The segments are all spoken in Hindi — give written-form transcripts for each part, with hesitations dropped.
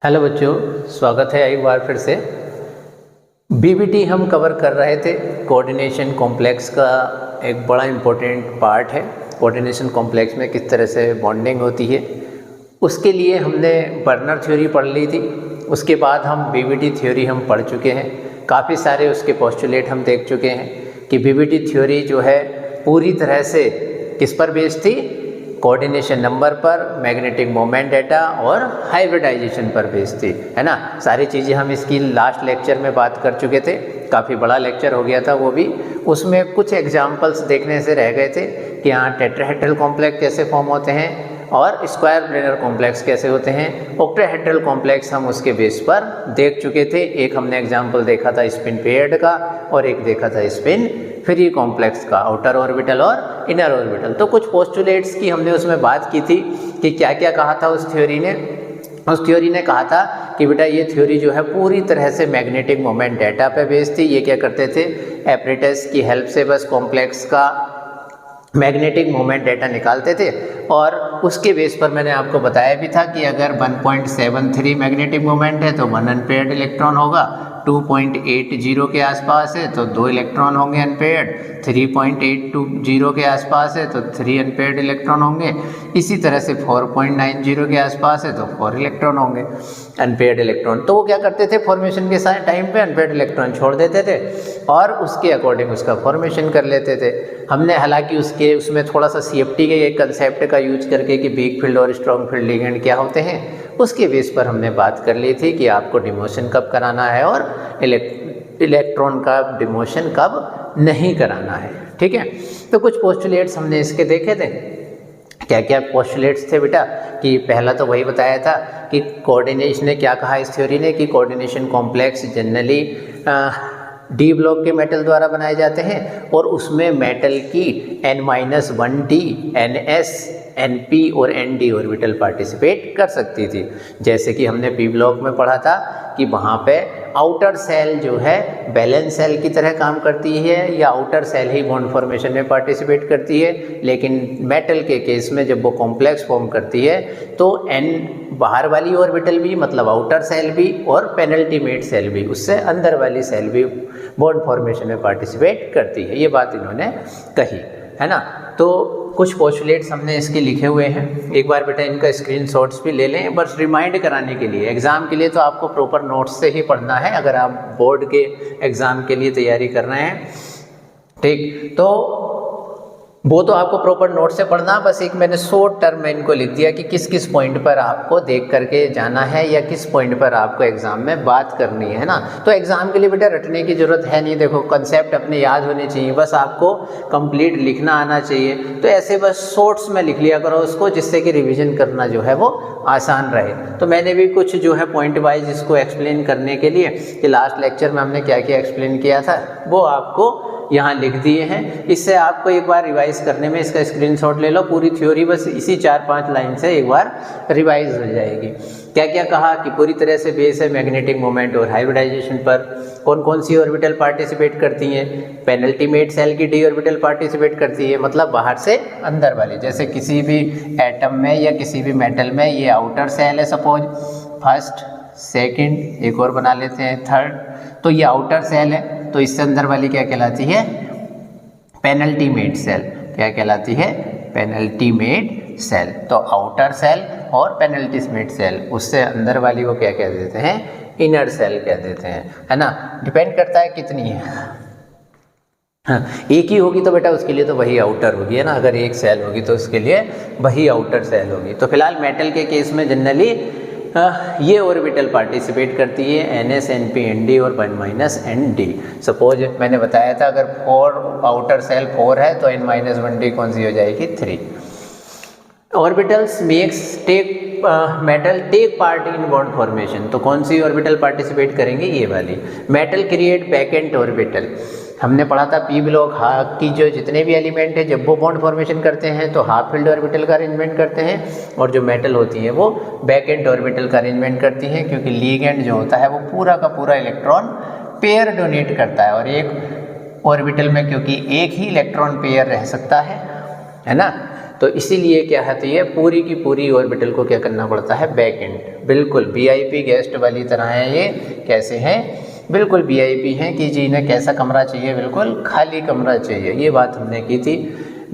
हेलो बच्चों, स्वागत है एक बार फिर से। बीबीटी हम कवर कर रहे थे। कोऑर्डिनेशन कॉम्प्लेक्स का एक बड़ा इम्पोर्टेंट पार्ट है। कोऑर्डिनेशन कॉम्प्लेक्स में किस तरह से बॉन्डिंग होती है, उसके लिए हमने बर्नर थ्योरी पढ़ ली थी। उसके बाद हम बीबीटी थ्योरी हम पढ़ चुके हैं। काफ़ी सारे उसके पोस्टुलेट हम देख चुके हैं कि बीबीटी थ्योरी जो है पूरी तरह से किस पर बेस्ड थी, कोऑर्डिनेशन नंबर पर, मैग्नेटिक मोमेंट डेटा और हाइब्रिडाइजेशन पर बेस्ड थी, है ना। सारी चीज़ें हम इसकी लास्ट लेक्चर में बात कर चुके थे। काफ़ी बड़ा लेक्चर हो गया था वो भी। उसमें कुछ एग्जांपल्स देखने से रह गए थे कि यहाँ टेट्राहेड्रल कॉम्प्लेक्स कैसे फॉर्म होते हैं और स्क्वायर प्लेनर कॉम्प्लेक्स कैसे होते हैं। ऑक्टाहेड्रल कॉम्प्लेक्स हम उसके बेस पर देख चुके थे। एक हमने एग्जाम्पल देखा था स्पिन पेयर्ड का और एक देखा था स्पिन फ्री कॉम्प्लेक्स का, आउटर ऑर्बिटल और इनर ऑर्बिटल। तो कुछ पोस्टुलेट्स की हमने उसमें बात की थी कि क्या क्या कहा था उस थ्योरी ने। उस थ्योरी ने कहा था कि बेटा ये थ्योरी जो है पूरी तरह से मैग्नेटिक मोमेंट डेटा पे बेस्ड थी। ये क्या करते थे, एपरेटस की हेल्प से बस कॉम्प्लेक्स का मैग्नेटिक मोमेंट डेटा निकालते थे। और उसके बेस पर मैंने आपको बताया भी था कि अगर 1.73 मैग्नेटिक मोमेंट है तो 1 अनपेयर्ड इलेक्ट्रॉन होगा, 2.80 के आसपास है तो 2 इलेक्ट्रॉन होंगे अनपेयर्ड, 3.820 के आसपास है तो 3 अनपेयर्ड इलेक्ट्रॉन होंगे। इसी तरह से 4.90 के आसपास है तो 4 इलेक्ट्रॉन होंगे अनपेयर्ड इलेक्ट्रॉन। तो वो क्या करते थे, फॉर्मेशन के साथ टाइम पे अनपेयर्ड इलेक्ट्रॉन छोड़ देते थे और उसके अकॉर्डिंग उसका फॉर्मेशन कर लेते थे। हमने हालांकि उसमें थोड़ा सा CFT के एक कंसेप्ट का यूज करके कि वीक फील्ड और स्ट्रॉन्ग फील्ड लिगेंड क्या होते हैं, उसके बेस पर हमने बात कर ली थी कि आपको डिमोशन कब कराना है और इलेक्ट्रॉन का डिमोशन कब नहीं कराना है। ठीक है, तो कुछ पोस्टुलेट्स हमने इसके देखे थे। क्या क्या पोस्टुलेट्स थे बेटा, कि पहला तो वही बताया था कि कोऑर्डिनेशन ने क्या कहा इस थ्योरी ने कि coordination complex generally D block के मेटल द्वारा बनाए जाते हैं और उसमें मेटल की N-1D, NS, NP और ND ऑर्बिटल पार्टिसिपेट कर सकती थी। जैसे कि हमने पी ब्लॉक में पढ़ा था कि वहाँ पे आउटर सेल जो है बैलेंस सेल की तरह काम करती है या आउटर सेल ही बॉन्ड फॉर्मेशन में पार्टिसिपेट करती है। लेकिन मेटल के केस में जब वो कॉम्प्लेक्स फॉर्म करती है तो N बाहर वाली ऑर्बिटल भी, मतलब आउटर सेल भी, और पेनल्टीमेट सेल भी, उससे अंदर वाली सेल भी बॉन्ड फॉर्मेशन में पार्टिसिपेट करती है। ये बात इन्होंने कही, है ना। तो कुछ पोस्टुलेट्स हमने इसके लिखे हुए हैं। एक बार बेटा इनका स्क्रीनशॉट्स भी ले लें, बस रिमाइंड कराने के लिए। एग्ज़ाम के लिए तो आपको प्रॉपर नोट्स से ही पढ़ना है अगर आप बोर्ड के एग्ज़ाम के लिए तैयारी कर रहे हैं। ठीक, तो वो तो आपको प्रॉपर नोट से पढ़ना, बस एक मैंने शॉर्ट टर्म में इनको लिख दिया कि किस किस पॉइंट पर आपको देख करके जाना है या किस पॉइंट पर आपको एग्जाम में बात करनी है ना। तो एग्जाम के लिए बेटा रटने की जरूरत है नहीं, देखो कंसेप्ट अपने याद होने चाहिए, बस आपको कंप्लीट लिखना आना चाहिए। तो ऐसे बस शॉर्ट्स में लिख लिया करो उसको, जिससे कि रिविजन करना जो है वो आसान रहे। तो मैंने भी कुछ जो है पॉइंट वाइज इसको एक्सप्लेन करने के लिए कि लास्ट लेक्चर में हमने क्या क्या एक्सप्लेन किया था वो आपको यहाँ लिख दिए हैं। इससे आपको एक बार रिवाइज करने में इसका स्क्रीनशॉट ले लो, पूरी थ्योरी बस इसी 4-5 लाइन से एक बार रिवाइज हो जाएगी। क्या क्या कहा कि पूरी तरह से बेस है मैग्नेटिक मोमेंट और हाइब्रिडाइजेशन पर। कौन कौन सी ऑर्बिटल पार्टिसिपेट करती हैं, पेनल्टीमेट सेल की डी ऑर्बिटल पार्टिसिपेट करती है, मतलब बाहर से अंदर वाली। जैसे किसी भी एटम में या किसी भी मेटल में ये आउटर सेल है, सपोज फर्स्ट, सेकेंड, एक और बना लेते हैं थर्ड, तो ये आउटर सेल है। तो इससे अंदर वाली क्या कहलाती है, पेनल्टीमेट सेल। क्या कहलाती है, पेनल्टीमेट सेल। तो आउटर सेल और पेनल्टीमेट सेल, उससे अंदर वाली वो क्या कह देते हैं, इनर सेल कह देते हैं, है ना। डिपेंड करता है कितनी है। हाँ, एक ही होगी तो बेटा उसके लिए तो वही आउटर होगी, है ना। अगर एक सेल होगी तो उसके लिए वही आउटर सेल होगी। तो फिलहाल मेटल के केस में जनरली ये ऑर्बिटल पार्टिसिपेट करती है, NS, NP, ND और 1-ND। सपोज मैंने बताया था अगर 4 आउटर सेल 4 है तो N-1D कौन सी हो जाएगी, 3। Orbitals makes metal take part in bond formation. तो कौन सी ऑर्बिटल पार्टिसिपेट करेंगे, ये वाली। Metal create vacant orbital. हमने पढ़ा था पी ब्लॉक की जो जितने भी एलिमेंट है जब वो बॉन्ड फॉर्मेशन करते हैं तो हाफ फील्ड ऑर्बिटल का अरेंजमेंट करते हैं, और जो मेटल होती है वो बैक एंड ऑर्बिटल का अरेंजमेंट करती हैं, क्योंकि लीगेंड जो होता है वो पूरा का पूरा इलेक्ट्रॉन पेयर डोनेट करता है। और एक ऑर्बिटल में क्योंकि एक ही इलेक्ट्रॉन पेयर रह सकता है ना, तो इसीलिए क्या होती है, पूरी की पूरी ऑर्बिटल को क्या करना पड़ता है, बैक एंड। बिल्कुल वीआईपी गेस्ट वाली तरह है ये। कैसे हैं, बिल्कुल वीआईपी हैं कि जी इन्हें कैसा कमरा चाहिए, बिल्कुल खाली कमरा चाहिए। ये बात हमने की थी।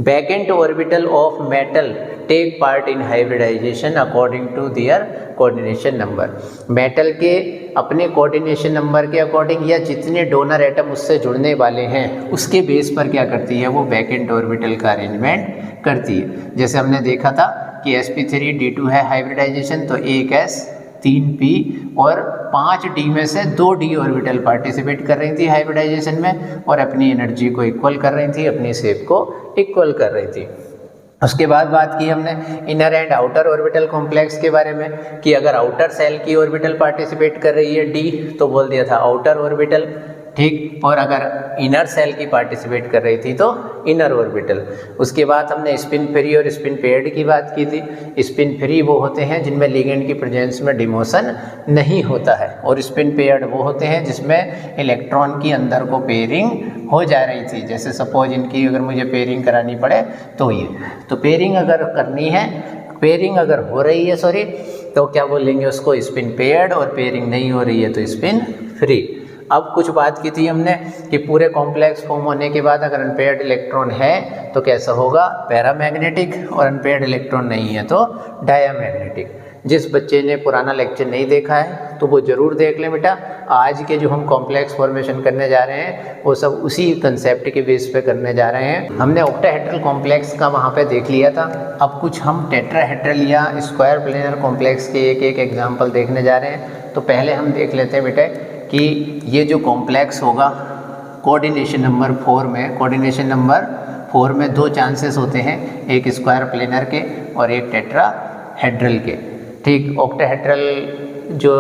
Vacant orbital of metal take part in hybridization according to their coordination number. Metal के अपने कोऑर्डिनेशन नंबर के अकॉर्डिंग या जितने डोनर एटम उससे जुड़ने वाले हैं उसके बेस पर क्या करती है, वो बैकेंट ऑर्बिटल का अरेंजमेंट करती है। जैसे हमने देखा था कि sp3d2 है हाइब्रिडाइजेशन, तो 1s 3p और 5d में से 2d ऑर्बिटल पार्टिसिपेट कर रही थी हाइब्रिडाइजेशन में और अपनी एनर्जी को इक्वल कर रही थी, अपनी शेप को इक्वल कर रही थी। उसके बाद बात की हमने inner and outer orbital complex के बारे में कि अगर आउटर सेल की ऑर्बिटल पार्टिसिपेट कर रही है d, तो बोल दिया था आउटर ऑर्बिटल, ठीक। और अगर इनर सेल की पार्टिसिपेट कर रही थी तो इनर ऑर्बिटल। उसके बाद हमने स्पिन फ्री और स्पिन पेयर्ड की बात की थी। स्पिन फ्री वो होते हैं जिनमें लिगेंड की प्रेजेंस में डिमोशन नहीं होता है, और स्पिन पेयर्ड वो होते हैं जिसमें इलेक्ट्रॉन की अंदर को पेयरिंग हो जा रही थी। जैसे सपोज इनकी अगर मुझे पेयरिंग करानी पड़े तो ये, तो पेयरिंग अगर करनी है, पेयरिंग अगर हो रही है सॉरी, तो क्या बोलेंगे उसको, स्पिन पेयर्ड, और पेयरिंग नहीं हो रही है तो स्पिन फ्री। अब कुछ बात की थी हमने कि पूरे कॉम्प्लेक्स फॉर्म होने के बाद अगर अनपेयर्ड इलेक्ट्रॉन है तो कैसा होगा, पैरामैग्नेटिक, और अनपेयर्ड इलेक्ट्रॉन नहीं है तो डायामैग्नेटिक। जिस बच्चे ने पुराना लेक्चर नहीं देखा है तो वो ज़रूर देख लें बेटा। आज के जो हम कॉम्प्लेक्स फॉर्मेशन करने जा रहे हैं वो सब उसी कंसेप्ट के बेस पे करने जा रहे हैं। हमने ऑक्टाहेड्रल कॉम्प्लेक्स का वहाँ पे देख लिया था। अब कुछ हम टेट्राहेड्रल या स्क्वायर प्लेनर कॉम्प्लेक्स के एक एक एग्जाम्पल देखने जा रहे हैं। तो पहले हम देख लेते हैं बेटे कि ये जो कॉम्प्लेक्स होगा कोऑर्डिनेशन नंबर 4 में, कोऑर्डिनेशन नंबर 4 में 2 चांसेस होते हैं, एक स्क्वायर प्लेनर के और एक टेट्राहेड्रल के, ठीक। ऑक्टाहेड्रल जो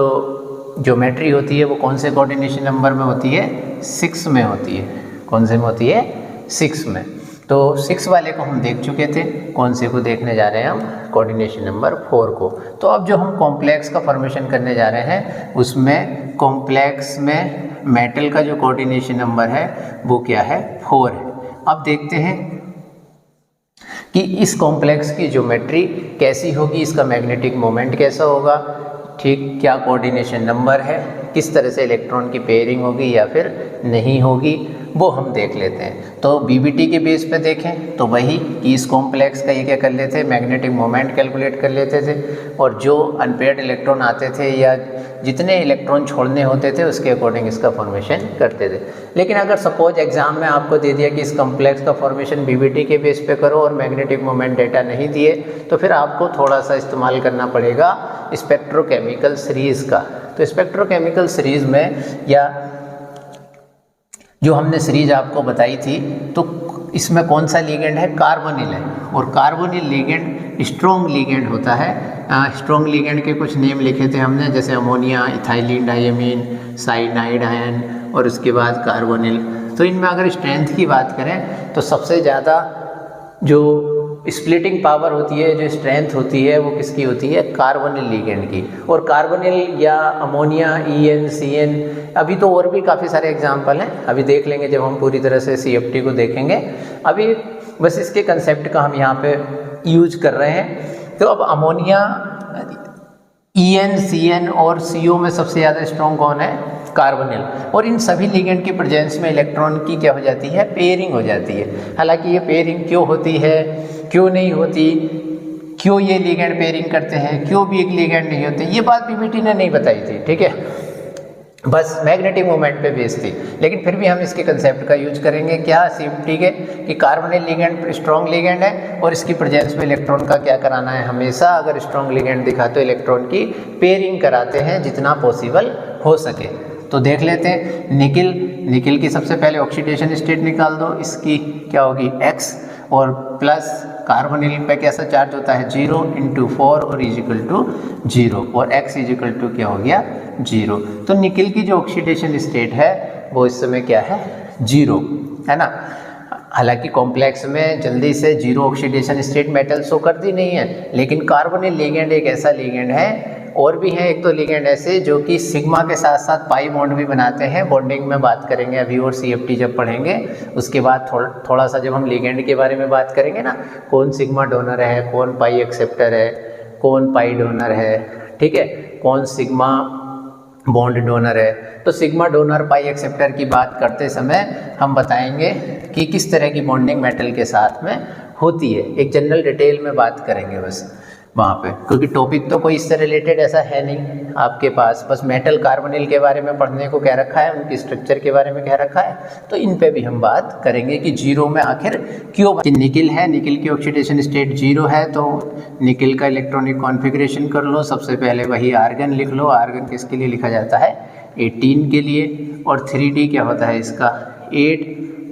ज्योमेट्री होती है वो कौन से कोऑर्डिनेशन नंबर में होती है, 6 में होती है। कौन से में होती है, 6 में। तो 6 वाले को हम देख चुके थे, कौन से को देखने जा रहे हैं हम, कोऑर्डिनेशन नंबर 4 को। तो अब जो हम कॉम्प्लेक्स का फॉर्मेशन करने जा रहे हैं उसमें कॉम्प्लेक्स में मेटल का जो कोऑर्डिनेशन नंबर है वो क्या है, 4 है। अब देखते हैं कि इस कॉम्प्लेक्स की ज्योमेट्री कैसी होगी, इसका मैग्नेटिक मोमेंट कैसा होगा, ठीक, क्या कोऑर्डिनेशन नंबर है, किस तरह से इलेक्ट्रॉन की पेयरिंग होगी या फिर नहीं होगी, वो हम देख लेते हैं। तो बीबीटी के बेस पे देखें तो वही कि इस कॉम्प्लेक्स का ये क्या कर लेते हैं, मैग्नेटिक मोमेंट कैलकुलेट कर लेते थे, और जो अनपेयर्ड इलेक्ट्रॉन आते थे या जितने इलेक्ट्रॉन छोड़ने होते थे उसके अकॉर्डिंग इसका फॉर्मेशन करते थे। लेकिन अगर सपोज एग्जाम में आपको दे दिया कि इस कॉम्प्लेक्स का फॉर्मेशन बीबीटी के बेस पे करो और मैग्नेटिक मोमेंट डेटा नहीं दिए, तो फिर आपको थोड़ा सा इस्तेमाल करना पड़ेगा स्पेक्ट्रोकेमिकल सीरीज़ का। तो स्पेक्ट्रोकेमिकल सीरीज़ में या जो हमने सीरीज आपको बताई थी, तो इसमें कौन सा लिगेंड है, कार्बोनिल है, और कार्बोनिल लिगेंड स्ट्रॉन्ग लिगेंड होता है। स्ट्रॉन्ग लिगेंड के कुछ नेम लिखे थे हमने, जैसे ammonia, ethylene diamine, cyanide ion, और उसके बाद कार्बोनिल। तो इनमें अगर स्ट्रेंथ की बात करें तो सबसे ज़्यादा जो स्प्लिटिंग पावर होती है, जो स्ट्रेंथ होती है, वो किसकी होती है, कार्बोनिल लिगेंड की। और कार्बोनिल या अमोनिया, EN, CN, अभी तो और भी काफ़ी सारे एग्जाम्पल हैं, अभी देख लेंगे जब हम पूरी तरह से CFT को देखेंगे। अभी बस इसके कंसेप्ट का हम यहाँ पे यूज कर रहे हैं। तो अब अमोनिया, EN, CN और CO में सबसे ज़्यादा स्ट्रॉन्ग कौन है, कार्बोनिल। और इन सभी लिगेंड की प्रेजेंस में इलेक्ट्रॉन की क्या हो जाती है, पेयरिंग हो जाती है। हालांकि ये पेयरिंग क्यों होती है, क्यों नहीं होती, क्यों ये लिगेंड पेयरिंग करते हैं, क्यों भी एक लिगेंड नहीं होते, ये बात बीबीटी ने नहीं बताई थी, ठीक है, बस मैग्नेटिक मोमेंट पे बेस थी। लेकिन फिर भी हम इसके कंसेप्ट का यूज करेंगे, क्या, CFT के, कि कार्बोनिल लिगेंड स्ट्रॉन्ग लिगेंड है और इसकी प्रेजेंस में इलेक्ट्रॉन का क्या कराना है, हमेशा अगर स्ट्रॉन्ग लिगेंड दिखा तो इलेक्ट्रॉन की पेयरिंग कराते हैं जितना पॉसिबल हो सके। तो देख लेते हैं निकिल की सबसे पहले ऑक्सीडेशन स्टेट निकाल दो, इसकी क्या होगी, X, और प्लस कार्बोनिल पे कैसा चार्ज होता है, 0 × 4 और =0, और X = क्या हो गया, 0। तो निकिल की जो ऑक्सीडेशन स्टेट है वो इस समय क्या है, 0 है ना। हालांकि कॉम्प्लेक्स में जल्दी से 0 ऑक्सीडेशन स्टेट मेटल शो करती नहीं है, लेकिन कार्बोनिल लिगेंड एक ऐसा लिगेंड है और भी हैं एक दो लिगेंड ऐसे जो कि सिग्मा के साथ साथ पाई बॉन्ड भी बनाते हैं। बॉन्डिंग में बात करेंगे अभी और CFT जब पढ़ेंगे उसके बाद थोड़ा सा जब हम लिगेंड के बारे में बात करेंगे ना, कौन सिग्मा डोनर है, कौन पाई एक्सेप्टर है, कौन पाई डोनर है, ठीक है, कौन सिग्मा बॉन्ड डोनर है। तो सिग्मा डोनर पाई एक्सेप्टर की बात करते समय हम बताएंगे कि किस तरह की बॉन्डिंग मेटल के साथ में होती है, एक जनरल डिटेल में बात करेंगे बस वहाँ पे, क्योंकि टॉपिक तो कोई इससे रिलेटेड ऐसा है नहीं आपके पास, बस मेटल कार्बोनिल के बारे में पढ़ने को कह रखा है, उनकी स्ट्रक्चर के बारे में कह रखा है, तो इन पे भी हम बात करेंगे कि जीरो में आखिर क्यों। निकिल है, निकिल की ऑक्सीडेशन स्टेट जीरो है, तो निकिल का इलेक्ट्रॉनिक कॉन्फ़िगरेशन कर लो। सबसे पहले वही आर्गन लिख लो। आर्गन किसके लिए लिखा जाता है? 18 के लिए। और 3D क्या होता है इसका? 8,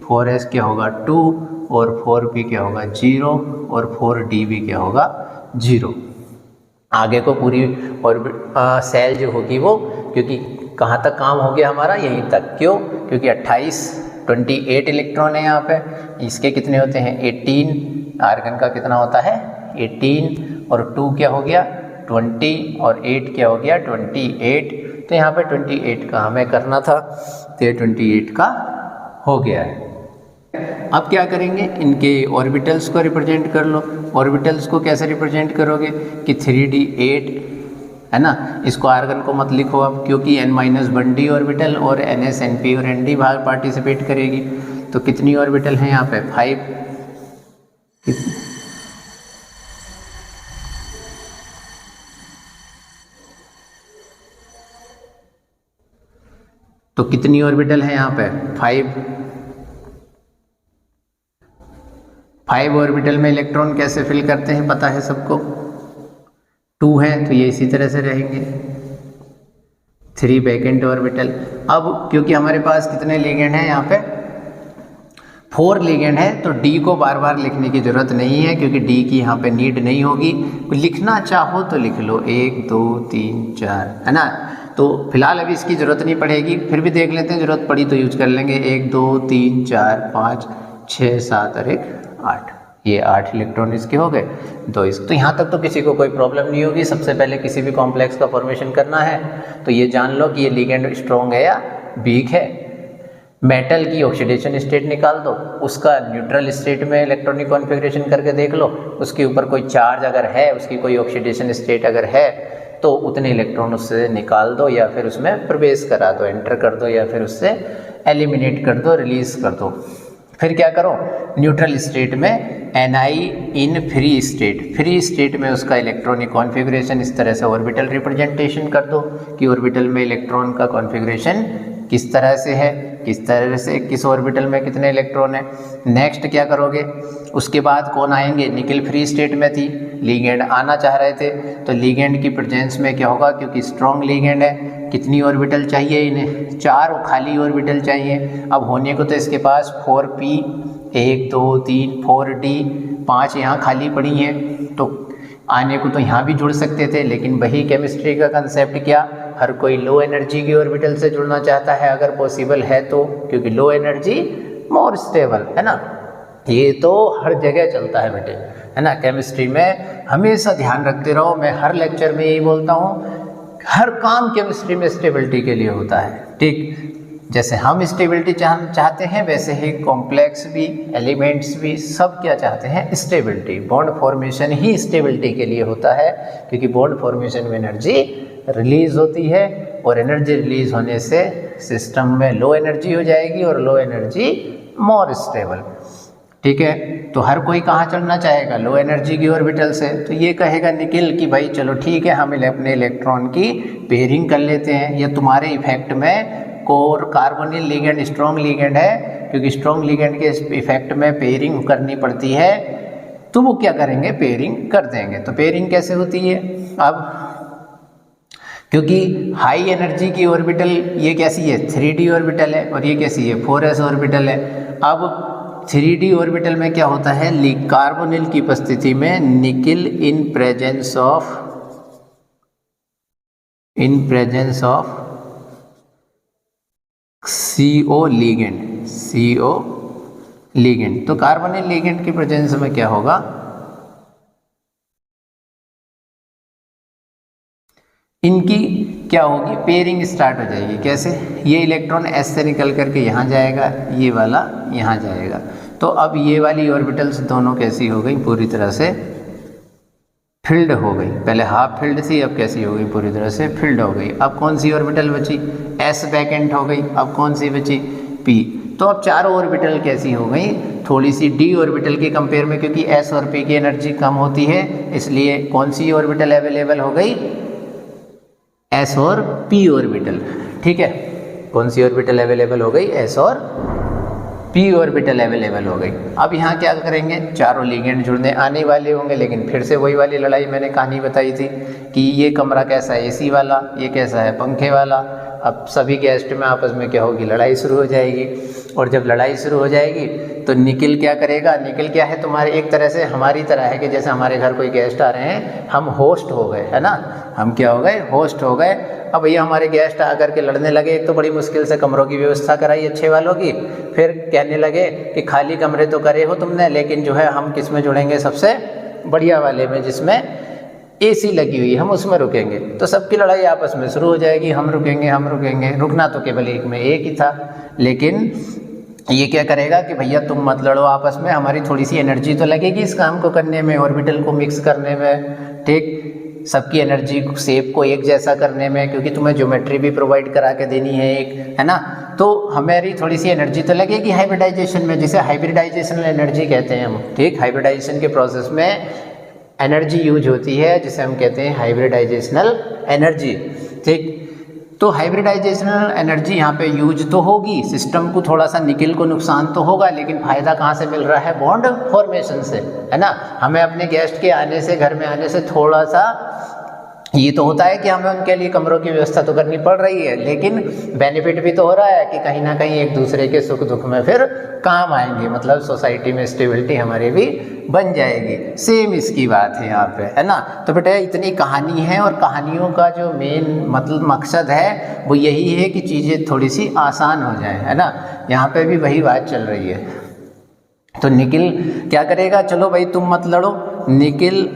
4s क्या होगा? 2, और 4p क्या होगा? 0, और 4d भी क्या होगा? 0। आगे को पूरी और सेल जो होगी वो, क्योंकि कहाँ तक काम हो गया हमारा? यहीं तक। क्यों? क्योंकि 28 इलेक्ट्रॉन है यहाँ पे। इसके कितने होते हैं? 18। आर्गन का कितना होता है? 18, और 2 क्या हो गया? 20, और 8 क्या हो गया? 28। तो यहाँ पे 28 का हमें करना था, तो ये 28 का हो गया है। अब क्या करेंगे? इनके ऑर्बिटल्स को रिप्रेजेंट कर लो। ऑर्बिटल्स को कैसे रिप्रेजेंट करोगे कि 3d8 है ना, इसको आर्गन को मत लिखो अब, क्योंकि n-1d ऑर्बिटल और ns, np और nd भाग पार्टिसिपेट करेगी। तो कितनी ऑर्बिटल है यहाँ पे? 5। तो कितनी ऑर्बिटल है यहाँ पे? 5 ऑर्बिटल में इलेक्ट्रॉन कैसे फिल करते हैं पता है सबको? 2 हैं तो ये इसी तरह से रहेंगे। 3 वैकेंट ऑर्बिटल। अब क्योंकि हमारे पास कितने लिगेंड हैं यहाँ पे? 4 लिगेंड है, तो D को बार बार लिखने की जरूरत नहीं है, क्योंकि D की यहाँ पे नीड नहीं होगी। लिखना चाहो तो लिख लो 1 2 3 4, है ना। तो फिलहाल अभी इसकी ज़रूरत नहीं पड़ेगी, फिर भी देख लेते हैं, ज़रूरत पड़ी तो यूज कर लेंगे। 1 2 3 4 5 6 7 और 1 8। ये 8 इलेक्ट्रॉन इसके हो गए। तो यहाँ तक तो किसी को कोई प्रॉब्लम नहीं होगी। सबसे पहले किसी भी कॉम्प्लेक्स का फॉर्मेशन करना है तो ये जान लो कि ये लिगेंड स्ट्रॉन्ग है या वीक है। मेटल की ऑक्सीडेशन स्टेट निकाल दो, उसका न्यूट्रल स्टेट में इलेक्ट्रॉनिक कॉन्फ़िगरेशन करके देख लो, उसके ऊपर कोई चार्ज अगर है, उसकी कोई ऑक्सीडेशन स्टेट अगर है तो उतने इलेक्ट्रॉन उससे निकाल दो, या फिर उसमें प्रवेश करा दो, एंटर कर दो, या फिर उससे एलिमिनेट कर दो, रिलीज कर दो। फिर क्या करो? न्यूट्रल स्टेट में Ni in free state, free state में उसका इलेक्ट्रॉनिक कॉन्फ़िगरेशन इस तरह से ऑर्बिटल रिप्रेजेंटेशन कर दो कि ऑर्बिटल में इलेक्ट्रॉन का कॉन्फ़िगरेशन किस तरह से है, किस तरह से किस ऑर्बिटल में कितने इलेक्ट्रॉन है। नेक्स्ट क्या करोगे? उसके बाद कौन आएंगे? निकिल फ्री स्टेट में थी, लिगेंड आना चाह रहे थे, तो लिगेंड की प्रेजेंस में क्या होगा? क्योंकि स्ट्रॉन्ग लिगेंड है, कितनी ऑर्बिटल चाहिए इन्हें? 4 खाली ऑर्बिटल चाहिए। अब होने को तो इसके पास 4p 1 2 3 4d 5 यहाँ खाली पड़ी हैं, तो आने को तो यहाँ भी जुड़ सकते थे, लेकिन वही केमिस्ट्री का कंसेप्ट क्या, हर कोई लो एनर्जी की ऑर्बिटल से जुड़ना चाहता है अगर पॉसिबल है तो, क्योंकि लो एनर्जी मोर स्टेबल, है ना। ये तो हर जगह चलता है बेटे, है ना। केमिस्ट्री में हमेशा ध्यान रखते रहो, मैं हर लेक्चर में यही बोलता हूँ, हर काम केमिस्ट्री में स्टेबिलिटी के लिए होता है, ठीक। जैसे हम स्टेबिलिटी चाहते हैं, वैसे ही कॉम्प्लेक्स भी, एलिमेंट्स भी, सब क्या चाहते हैं? स्टेबिलिटी। बॉन्ड फॉर्मेशन ही स्टेबिलिटी के लिए होता है, क्योंकि बॉन्ड फॉर्मेशन में एनर्जी रिलीज होती है, और एनर्जी रिलीज होने से सिस्टम में लो एनर्जी हो जाएगी, और लो एनर्जी मोर स्टेबल, ठीक है। तो हर कोई कहाँ चढ़ना चाहेगा? लो एनर्जी की ऑर्बिटल से। तो ये कहेगा निकिल कि भाई चलो ठीक है, हम अपने इलेक्ट्रॉन की पेयरिंग कर लेते हैं। ये तुम्हारे इफेक्ट में core carbonyl ligand strong ligand है, क्योंकि स्ट्रॉन्ग लिगेंड के इफेक्ट में पेयरिंग करनी पड़ती है, तो वो क्या करेंगे? पेयरिंग कर देंगे। तो पेयरिंग कैसे होती है? अब क्योंकि हाई एनर्जी की ऑर्बिटल ये कैसी है? 3d ऑर्बिटल है, और ये कैसी है? 4s ऑर्बिटल है। अब 3d ऑर्बिटल में क्या होता है? कार्बोनिल की उपस्थिति में nickel in presence of CO ligand, तो कार्बोनिल लिगेंड की प्रेजेंस में क्या होगा? इनकी क्या होगी, पेयरिंग स्टार्ट हो जाएगी। कैसे, ये इलेक्ट्रॉन एस से निकल करके यहाँ जाएगा, ये वाला यहाँ जाएगा। तो अब ये वाली ऑर्बिटल्स दोनों कैसी हो गई, पूरी तरह से फिल्ड हो गई। पहले हाफ फिल्ड थी, अब कैसी हो गई, पूरी तरह से फिल्ड हो गई। अब कौन सी ऑर्बिटल बची, एस वैकेंट हो गई। अब कौन सी बची, पी। तो अब चारों ऑर्बिटल कैसी हो गई, थोड़ी सी डी ऑर्बिटल के कंपेयर में, क्योंकि एस और पी की एनर्जी कम होती है, इसलिए कौन सी ऑर्बिटल अवेलेबल हो गई, एस और पी ऑर्बिटल। ठीक है, कौन सी ऑर्बिटल अवेलेबल हो गई, एस और पी ऑर्बिटल अवेलेबल हो गई। अब यहाँ क्या करेंगे, चारों लिगेंड जुड़ने आने वाले होंगे, लेकिन फिर से वही वाली लड़ाई मैंने कहानी बताई थी कि ये कमरा कैसा है, एसी वाला, ये कैसा है, पंखे वाला। अब सभी गेस्ट में आपस में क्या होगी, लड़ाई शुरू हो जाएगी। और जब लड़ाई शुरू हो जाएगी तो निकिल क्या करेगा, निकिल क्या है तुम्हारे, एक तरह से हमारी तरह है कि जैसे हमारे घर कोई गेस्ट आ रहे हैं, हम होस्ट हो गए, है ना, हम क्या हो गए, होस्ट हो गए। अब भैया हमारे गेस्ट आकर के लड़ने लगे, एक तो बड़ी मुश्किल से कमरों की व्यवस्था कराई अच्छे वालों की, फिर कहने लगे कि खाली कमरे तो करे हो तुमने, लेकिन जो है हम किस में जुड़ेंगे, सबसे बढ़िया वाले में जिसमें एसी लगी हुई, हम उसमें रुकेंगे। तो सबकी लड़ाई आपस में शुरू हो जाएगी, हम रुकेंगे, हम रुकेंगे। रुकना तो केवल एक में एक ही था, लेकिन ये क्या करेगा कि भैया तुम मत लड़ो आपस में, हमारी थोड़ी सी एनर्जी तो लगेगी इस काम को करने में, ऑर्बिटल को मिक्स करने में, ठीक, सबकी एनर्जी शेप को एक जैसा करने में, क्योंकि तुम्हें ज्योमेट्री भी प्रोवाइड करा के देनी है एक, है ना। तो हमारी थोड़ी सी एनर्जी तो लगेगी हाइब्रिडाइजेशन में, जिसे हाइब्रिडाइजेशनल एनर्जी कहते हैं हम, ठीक। हाइब्रिडाइजेशन के प्रोसेस में एनर्जी यूज होती है जिसे हम कहते हैं हाइब्रिडाइजेशनल एनर्जी, ठीक। तो हाइब्रिडाइजेशनल एनर्जी यहाँ पे यूज तो होगी, सिस्टम को थोड़ा सा निकिल को नुकसान तो होगा, लेकिन फ़ायदा कहाँ से मिल रहा है, बॉन्ड फॉर्मेशन से, है ना। हमें अपने गेस्ट के आने से, घर में आने से थोड़ा सा ये तो होता है कि हमें उनके लिए कमरों की व्यवस्था तो करनी पड़ रही है, लेकिन बेनिफिट भी तो हो रहा है कि कहीं ना कहीं एक दूसरे के सुख दुख में फिर काम आएंगे, मतलब सोसाइटी में स्टेबिलिटी हमारी भी बन जाएगी। सेम इसकी बात है यहाँ पे, है ना। तो बेटा इतनी कहानी है, और कहानियों का जो मेन मतलब मकसद है वो यही है कि चीज़ें थोड़ी सी आसान हो जाए, है ना। यहाँ पे भी वही बात चल रही है। तो निकिल क्या करेगा, चलो भाई तुम मत लड़ो, निकिल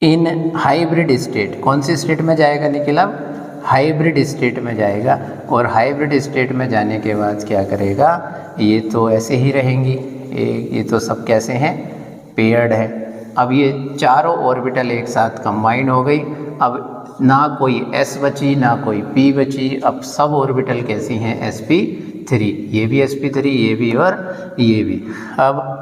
इन हाइब्रिड स्टेट, कौन सी स्टेट में जाएगा निकिल, अब हाइब्रिड स्टेट में जाएगा। और हाइब्रिड स्टेट में जाने के बाद क्या करेगा, ये तो ऐसे ही रहेंगी, ये तो सब कैसे हैं, पेयर्ड है। अब ये चारों ऑर्बिटल एक साथ कंबाइन हो गई, अब ना कोई s बची ना कोई p बची, अब सब ऑर्बिटल कैसी हैं, sp3, ये भी sp3, ये भी और ये भी। अब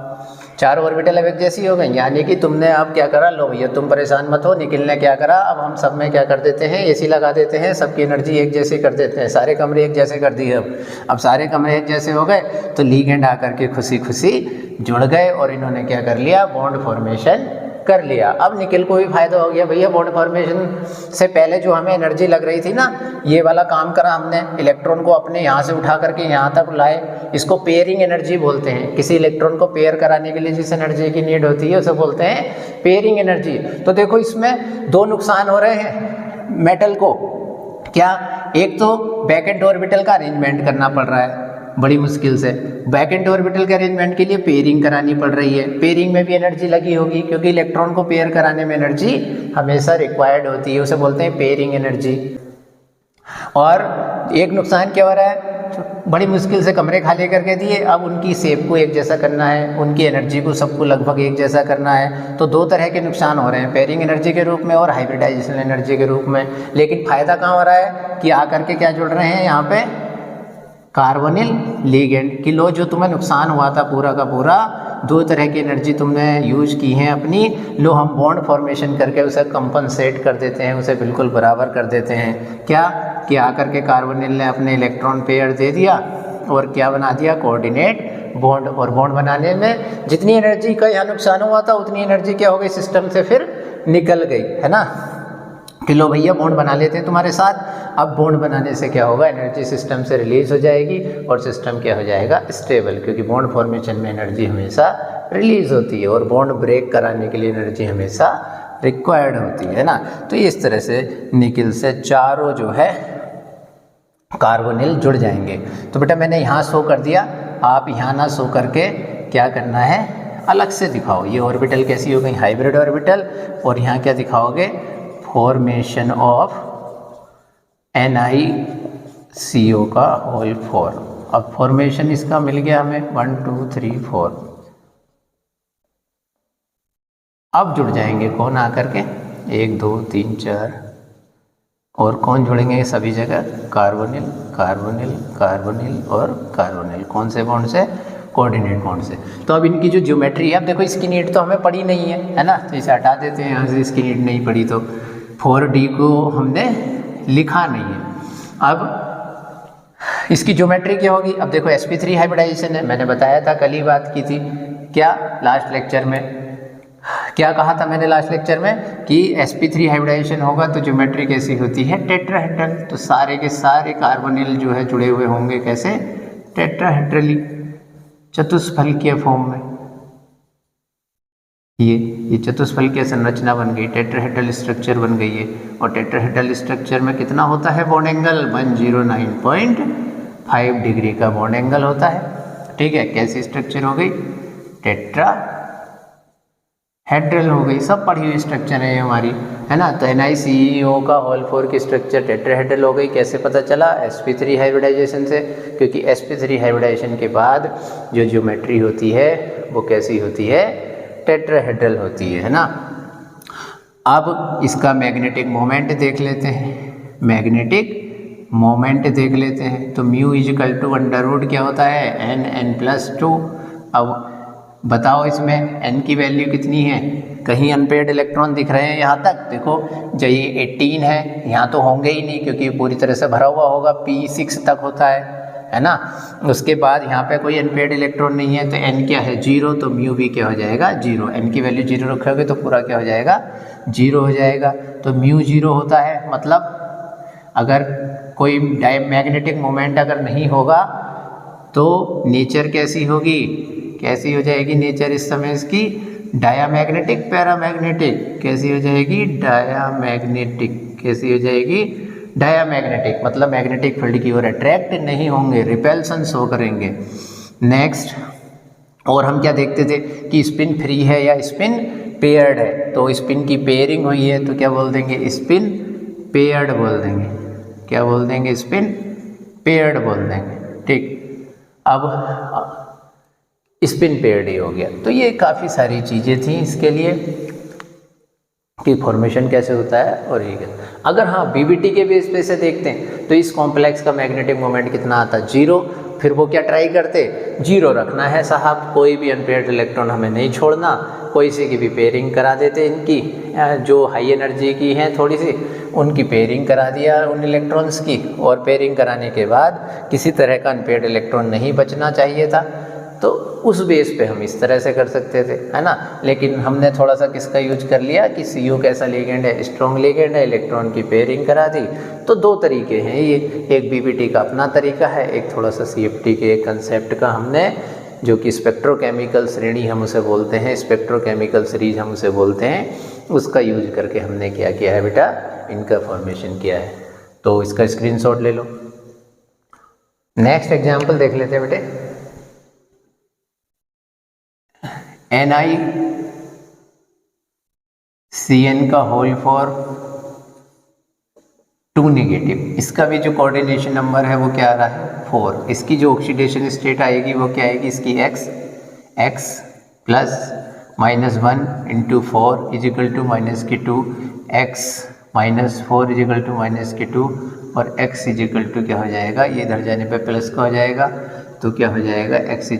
चारों ऑर्बिटल अब एक जैसी हो गई, यानी कि तुमने अब क्या करा, लो भैया तुम परेशान मत हो, निकिल ने क्या करा, अब हम सब में क्या कर देते हैं, एसी लगा देते हैं, सबकी एनर्जी एक जैसे कर देते हैं, सारे कमरे एक जैसे कर दिए। अब सारे कमरे एक जैसे हो गए, तो लिगेंड आकर के खुशी खुशी जुड़ गए, और इन्होंने क्या कर लिया, बॉन्ड फॉर्मेशन कर लिया। अब निकिल को भी फायदा हो गया, भैया बॉन्ड फॉर्मेशन से पहले जो हमें एनर्जी लग रही थी ना, ये वाला काम करा हमने, इलेक्ट्रॉन को अपने यहाँ से उठा करके यहाँ तक लाए, इसको पेयरिंग एनर्जी बोलते हैं। किसी इलेक्ट्रॉन को पेयर कराने के लिए जिस एनर्जी की नीड होती है उसे बोलते हैं पेयरिंग एनर्जी। तो देखो इसमें दो नुकसान हो रहे हैं मेटल को, क्या, एक तो बैक एंड ऑर्बिटल का अरेंजमेंट करना पड़ रहा है बड़ी मुश्किल से, बैक एंड ऑर्बिटल के अरेंजमेंट के लिए पेयरिंग करानी पड़ रही है, पेयरिंग में भी एनर्जी लगी होगी, क्योंकि इलेक्ट्रॉन को पेयर कराने में एनर्जी हमेशा रिक्वायर्ड होती है, उसे बोलते हैं पेयरिंग एनर्जी। और एक नुकसान क्या हो रहा है, बड़ी मुश्किल से कमरे खाली करके दिए, अब उनकी शेप को एक जैसा करना है, उनकी एनर्जी को सबको लगभग एक जैसा करना है। तो दो तरह के नुकसान हो रहे हैं, पेयरिंग एनर्जी के रूप में और हाइब्रिडाइजेशन एनर्जी के रूप में। लेकिन फ़ायदा कहाँ हो रहा है कि आकर के क्या जुड़ रहे हैं यहाँ पे, कार्बोनिल लिगेंड की। लो जो तुम्हें नुकसान हुआ था पूरा का पूरा, दो तरह की एनर्जी तुमने यूज की है अपनी, लो हम बॉन्ड फॉर्मेशन करके उसे कंपनसेट कर देते हैं, उसे बिल्कुल बराबर कर देते हैं। क्या कि आकर के कार्बोनिल ने अपने इलेक्ट्रॉन पेयर दे दिया और क्या बना दिया, कोऑर्डिनेट बॉन्ड। और बॉन्ड बनाने में जितनी एनर्जी का यहाँ नुकसान हुआ था उतनी एनर्जी क्या हो गई, सिस्टम से फिर निकल गई, है ना। कि लो भैया बॉन्ड बना लेते हैं तुम्हारे साथ। अब बॉन्ड बनाने से क्या होगा, एनर्जी सिस्टम से रिलीज हो जाएगी और सिस्टम क्या हो जाएगा, स्टेबल, क्योंकि बॉन्ड फॉर्मेशन में एनर्जी हमेशा रिलीज होती है और बॉन्ड ब्रेक कराने के लिए एनर्जी हमेशा रिक्वायर्ड होती है ना। तो इस तरह से निकिल से चारों जो है कार्बोनिल जुड़ जाएंगे। तो बेटा मैंने यहाँ शो कर दिया, आप यहाँ ना शो करके क्या करना है, अलग से दिखाओ। ये ऑर्बिटल कैसी हो गई, हाइब्रिड ऑर्बिटल, और यहाँ क्या दिखाओगे, फॉर्मेशन ऑफ NiCO का होल 4। अब फॉर्मेशन इसका मिल गया हमें 1 2 3 4। अब जुड़ जाएंगे कौन आकर के 1 2 3 4 और कौन जुड़ेंगे सभी जगह कार्बोनिल कार्बोनिल कार्बोनिल और कार्बोनिल। कौन से बॉन्ड से? कोऑर्डिनेट बॉन्ड से। तो अब इनकी जो ज्योमेट्री है, अब देखो इसकी नीड तो हमें पड़ी नहीं है ना, तो इसे हटा देते हैं यहाँ से, इसकी नीड नहीं पड़ी तो 4D को हमने लिखा नहीं है। अब इसकी ज्योमेट्री क्या होगी? अब देखो sp3 हाइब्रिडाइजेशन है, मैंने बताया था, कल ही बात की थी क्या लास्ट लेक्चर में, क्या कहा था मैंने लास्ट लेक्चर में कि sp3 हाइब्रिडाइजेशन होगा तो ज्योमेट्री कैसी होती है? टेट्राहेड्रल। तो सारे के सारे कार्बोनिल जो है जुड़े हुए होंगे कैसे? टेट्राहेड्रली, चतुष्फलकीय फॉर्म में। ये चतुष्फलकीय संरचना बन गई, टेट्राहेड्रल स्ट्रक्चर बन गई है। और टेट्राहेड्रल स्ट्रक्चर में कितना होता है बॉन्ड एंगल? 109.5 डिग्री का बॉन्ड एंगल होता है। ठीक है, कैसी स्ट्रक्चर हो गई? टेट्राहेड्रल हो गई। सब पढ़ी हुई स्ट्रक्चर है ये हमारी, है ना। तो NiCO का होल 4 की स्ट्रक्चर टेट्राहेड्रल हो गई। कैसे पता चला? sp3 हाइब्रिडाइजेशन से, क्योंकि sp3 हाइब्रिडाइजेशन के बाद जो ज्योमेट्री होती है वो कैसी होती है? टेट्राहेड्रल होती है ना। अब इसका मैग्नेटिक मोमेंट देख लेते हैं, मैग्नेटिक मोमेंट देख लेते हैं। तो mu is equal to under root क्या होता है? n+2। अब बताओ इसमें n की वैल्यू कितनी है? कहीं अनपेयर्ड इलेक्ट्रॉन दिख रहे हैं यहाँ तक? देखो जो ये 18 है, यहाँ तो होंगे ही नहीं क्योंकि पूरी तरह से भरा हुआ होगा, p6 तक होता है ना। उसके बाद यहाँ पे कोई अनपेयर्ड इलेक्ट्रॉन नहीं है, तो n क्या है? 0। तो म्यू भी क्या हो जाएगा? 0। n की वैल्यू 0 रखोगे तो पूरा क्या हो जाएगा? 0 हो जाएगा। तो म्यू 0 होता है, मतलब अगर कोई मैग्नेटिक मोमेंट अगर नहीं होगा तो नेचर कैसी होगी? कैसी हो जाएगी नेचर इस समय इसकी? Diamagnetic, paramagnetic. कैसी हो जाएगी? डायामैग्नेटिक। कैसी हो जाएगी? डायामैग्नेटिक, मतलब मैग्नेटिक फील्ड की ओर अट्रैक्ट नहीं होंगे, रिपेल्सन शो करेंगे। नेक्स्ट, और हम क्या देखते थे कि स्पिन फ्री है या स्पिन पेयर्ड है। तो स्पिन की पेयरिंग हुई है तो क्या बोल देंगे? स्पिन पेयर्ड बोल देंगे। क्या बोल देंगे? स्पिन पेयर्ड बोल देंगे। ठीक, अब स्पिन पेयर्ड ही हो गया। तो ये काफ़ी सारी चीज़ें थी इसके लिए कि फॉर्मेशन कैसे होता है और ये क्या। अगर हाँ बीबीटी के बेस पे से देखते हैं तो इस कॉम्प्लेक्स का मैग्नेटिक मोमेंट कितना आता? 0। फिर वो क्या ट्राई करते? 0 रखना है साहब, कोई भी अनपेयर्ड इलेक्ट्रॉन हमें नहीं छोड़ना। कोई से की भी पेयरिंग करा देते, इनकी जो हाई एनर्जी की हैं थोड़ी सी, उनकी पेयरिंग करा दिया उन इलेक्ट्रॉन्स की। और पेयरिंग कराने के बाद किसी तरह का अनपेयर्ड इलेक्ट्रॉन नहीं बचना चाहिए था, तो उस बेस पे हम इस तरह से कर सकते थे, है ना। लेकिन हमने थोड़ा सा किसका यूज कर लिया कि CO कैसा लिगेंड है? स्ट्रॉन्ग लिगेंड है, इलेक्ट्रॉन की पेयरिंग करा दी। तो 2 तरीके हैं ये, एक बीबीटी का अपना तरीका है, एक थोड़ा सा CFT के एक कंसेप्ट का हमने, जो कि स्पेक्ट्रोकेमिकल श्रेणी हम उसे बोलते हैं, स्पेक्ट्रोकेमिकल सीरीज हम उसे बोलते हैं, उसका यूज करके हमने क्या किया है बेटा? इनका फॉर्मेशन किया है। तो इसका स्क्रीनशॉट ले लो। नेक्स्ट एग्जाम्पल देख लेते हैं बेटे। NiCN का होल 2 नेगेटिव, इसका भी जो कोऑर्डिनेशन नंबर है वो क्या आ रहा है? 4। इसकी जो ऑक्सीडेशन स्टेट आएगी वो क्या आएगी? इसकी x प्लस -1 × 4 -(-2), x -4 -(-2) और x क्या हो जाएगा? ये इधर जाने पे प्लस का हो जाएगा, तो क्या हो जाएगा? x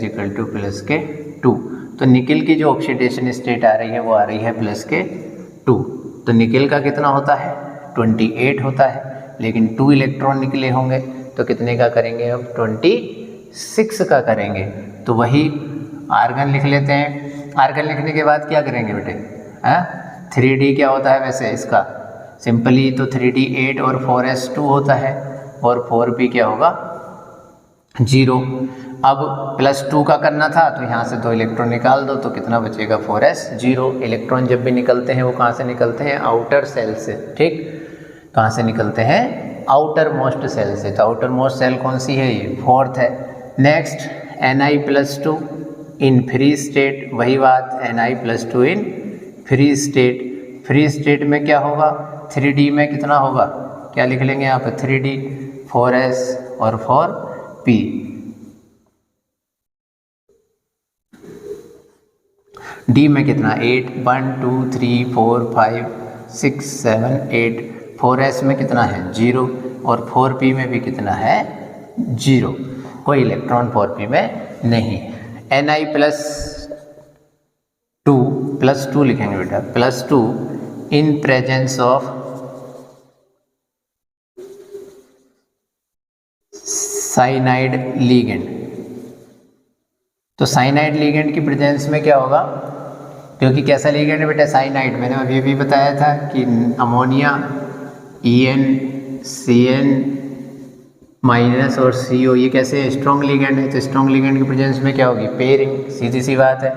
+2। तो निकेल की जो ऑक्सीडेशन स्टेट आ रही है वो आ रही है +2। तो निकेल का कितना होता है? 28 होता है, लेकिन 2 इलेक्ट्रॉन निकले होंगे तो कितने का करेंगे? अब 26 का करेंगे। तो वही आर्गन लिख लेते हैं। आर्गन लिखने के बाद क्या करेंगे बेटे? 3D क्या होता है वैसे इसका? सिंपली तो 3D 8 और 4s2 होता है, और 4p क्या होगा? 0। अब +2 का करना था तो यहाँ से 2 इलेक्ट्रॉन निकाल दो तो कितना बचेगा? 4s0। इलेक्ट्रॉन जब भी निकलते हैं वो कहाँ से निकलते हैं? आउटर सेल से। ठीक, कहाँ से निकलते हैं? आउटर मोस्ट सेल से। तो आउटर मोस्ट सेल कौन सी है? ये 4th है। Next, Ni+2 in free state, वही बात, Ni+2 in free state. Free state में क्या होगा, 3D में कितना होगा, क्या लिख लेंगे यहाँ पे 3D, 4s और 4p। D में कितना 8, 1 2 3 4 5 6 7 8, 4s में कितना है 0 और 4p में भी कितना है 0, कोई इलेक्ट्रॉन 4p में नहीं। Ni प्लस टू लिखेंगे बेटा, +2 इन प्रेजेंस ऑफ साइनाइड लिगेंड। तो साइनाइड लिगेंड की प्रेजेंस में क्या होगा, क्योंकि कैसा लिगेंड है बेटा साइनाइड, मैंने अभी भी बताया था कि अमोनिया En Cn माइनस और CO ये कैसे स्ट्रॉन्ग लिगेंड है, तो स्ट्रॉन्ग लिगेंड की प्रेजेंस में क्या होगी पेयरिंग, सीधी सी बात है।